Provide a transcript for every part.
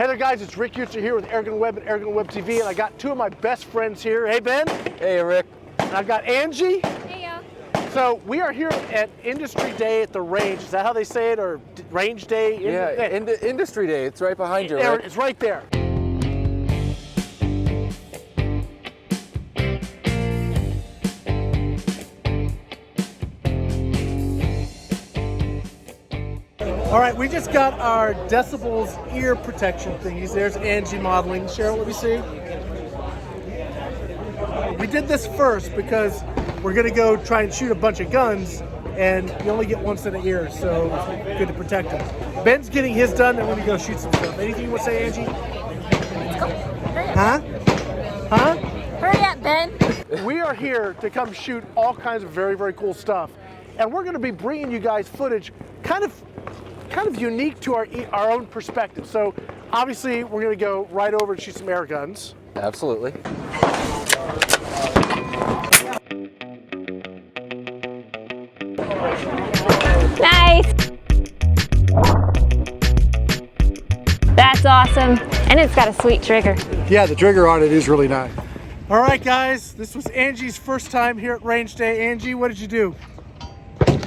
Hey there guys, it's Rick Utzer here with Airgun Web and Airgun Web TV, and I got two of my best friends here. Hey Ben. Hey Rick. And I've got Angie. Hey yo. So we are here at Industry Day at the range. Is that how they say it, or Range Day? Yeah, Industry Day. It's right behind you, Rick. It's right there. All right, we just got our decibels ear protection thingies. There's Angie modeling. Cheryl, let me see. We did this first because we're gonna go try and shoot a bunch of guns, and you only get one set of ears, so it's good to protect them. Ben's getting his done, and we're gonna go shoot some stuff. Anything you want to say, Angie? Let's go. Hurry up. Huh? Huh? Hurry up, Ben. We are here to come shoot all kinds of very, very cool stuff, and we're gonna be bringing you guys footage kind of unique to our own perspective. So obviously we're going to go right over and shoot some air guns. Absolutely. Nice. That's awesome. And it's got a sweet trigger. Yeah, the trigger on it is really nice. All right, guys, this was Angie's first time here at Range Day. Angie, what did you do?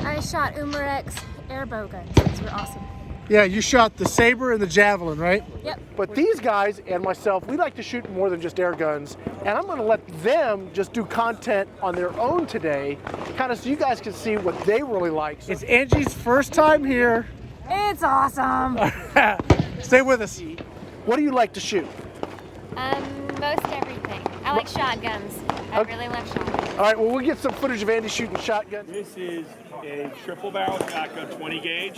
I shot Umarex airbow guns. These were awesome. Yeah, you shot the Saber and the Javelin, right? Yep. But these guys and myself, we like to shoot more than just air guns, and I'm going to let them just do content on their own today, kind of so you guys can see what they really like. It's Angie's first time here. It's awesome. Stay with us. What do you like to shoot? Most everything. I like shotguns. I really love shotguns. All right, well, we'll get some footage of Andy shooting shotguns. This is a triple barrel shotgun, 20 gauge.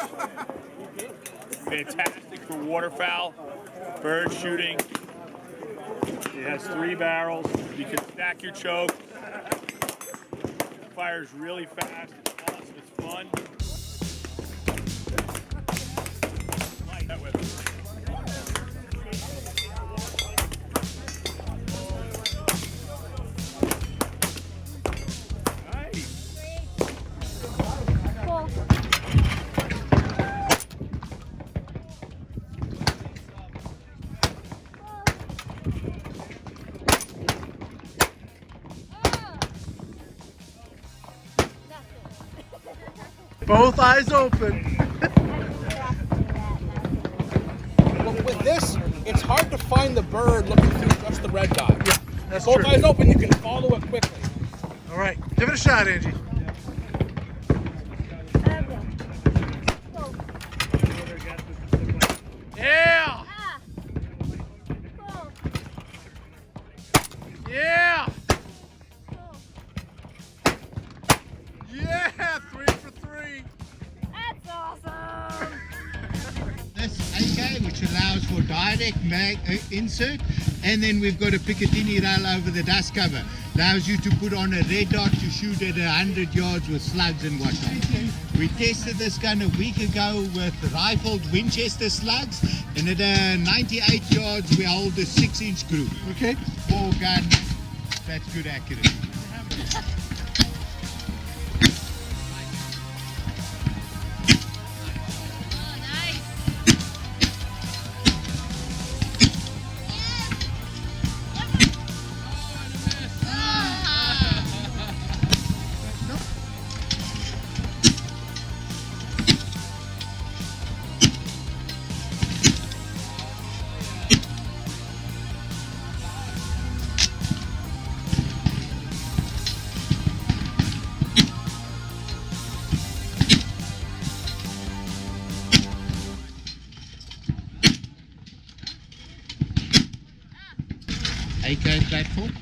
Fantastic for waterfowl, bird shooting. It has 3 barrels. You can stack your choke. It fires really fast. It's awesome. It's fun. Light that with it. Both eyes open. With this, it's hard to find the bird looking through just the red dot. Yeah, that's Both true. eyes open, you can follow it quickly. All right, give it a shot, Angie. Yeah! Yeah! Yeah! 3 for 3. That's awesome. This AK, which allows for direct mag insert, and then we've got a Picatinny rail over the dust cover. Allows you to put on a red dot to shoot at 100 yards with slugs and whatnot. We tested this gun a week ago with rifled Winchester slugs, and at 98 yards we hold a 6-inch screw. Okay. 4 gun, that's good accuracy. AK platform.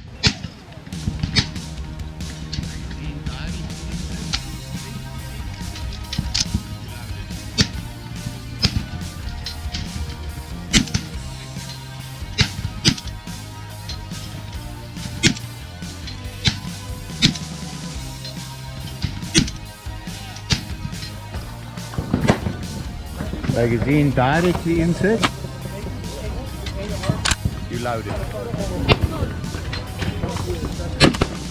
Magazine directly insert. You load it.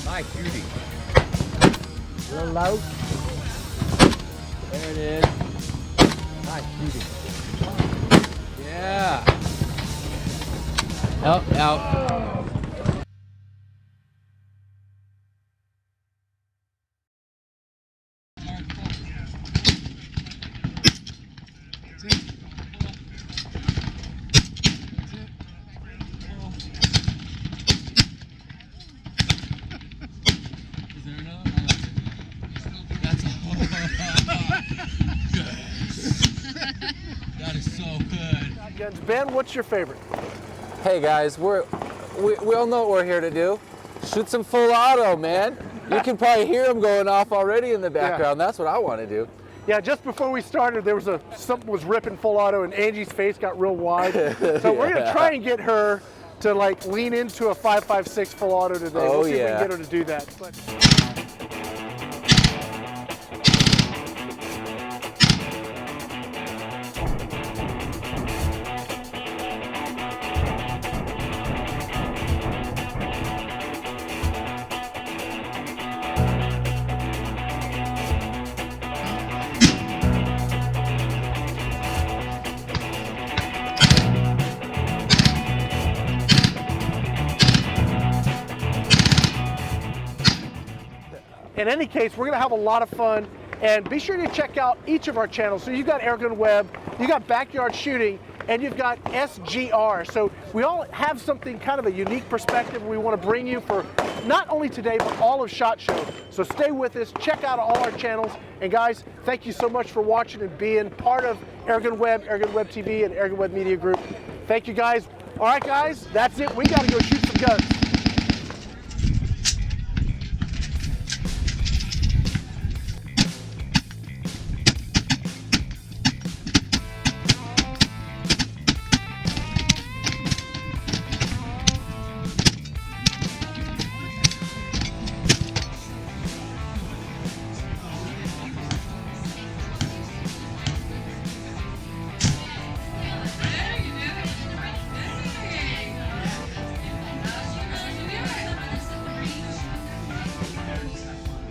Nice shooting. A little low. There it is. Nice shooting. Yeah. Out. That is so good. Ben, what's your favorite? Hey guys, we all know what we're here to do. Shoot some full auto, man. You can probably hear them going off already in the background. That's what I want to do. Yeah, just before we started, there was something was ripping full auto, and Angie's face got real wide. So we're gonna try and get her to like lean into a 5.56 full auto today. We'll see if we can get her to do that. But in any case, we're going to have a lot of fun, and be sure to check out each of our channels. So you've got Airgun Web, you got Backyard Shooting, and you've got SGR. So we all have something kind of a unique perspective we want to bring you for not only today, but all of SHOT Show. So stay with us, check out all our channels, and guys, thank you so much for watching and being part of Airgun Web TV, and Airgun Web Media Group. Thank you guys. All right, guys, that's it. We got to go shoot some guns.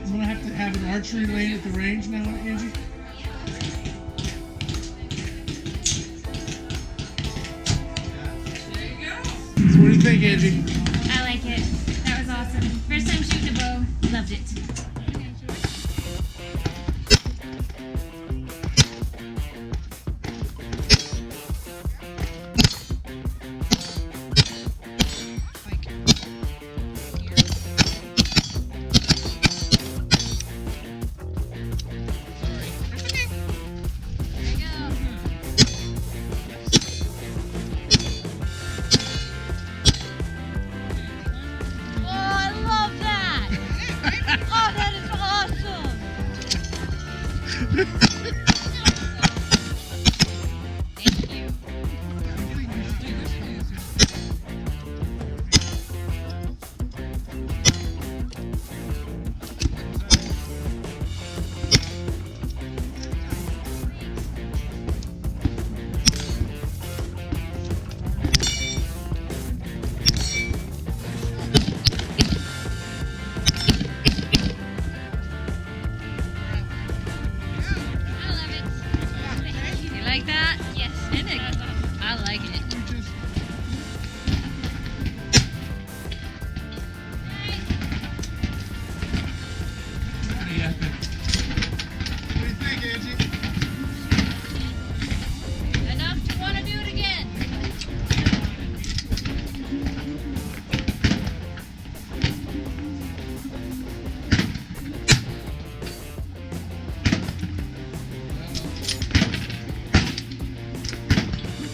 I'm gonna have to have an archery lane at the range now, Angie. So what do you think, Angie? I like it. That was awesome. First time shooting a bow. Loved it. Like that? Yes. I like it. What do you think, Angie? Enough to want to do it again.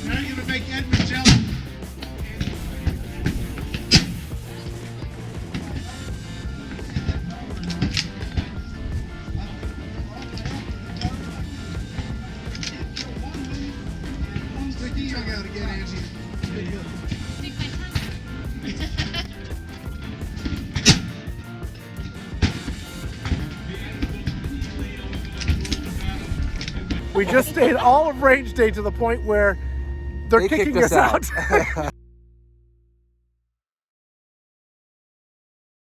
Now you're gonna make Edmund jealous. Sticky, I gotta get Angie. Stick my tongue. We just stayed all of range day to the point where they're They kicking kicked us us out.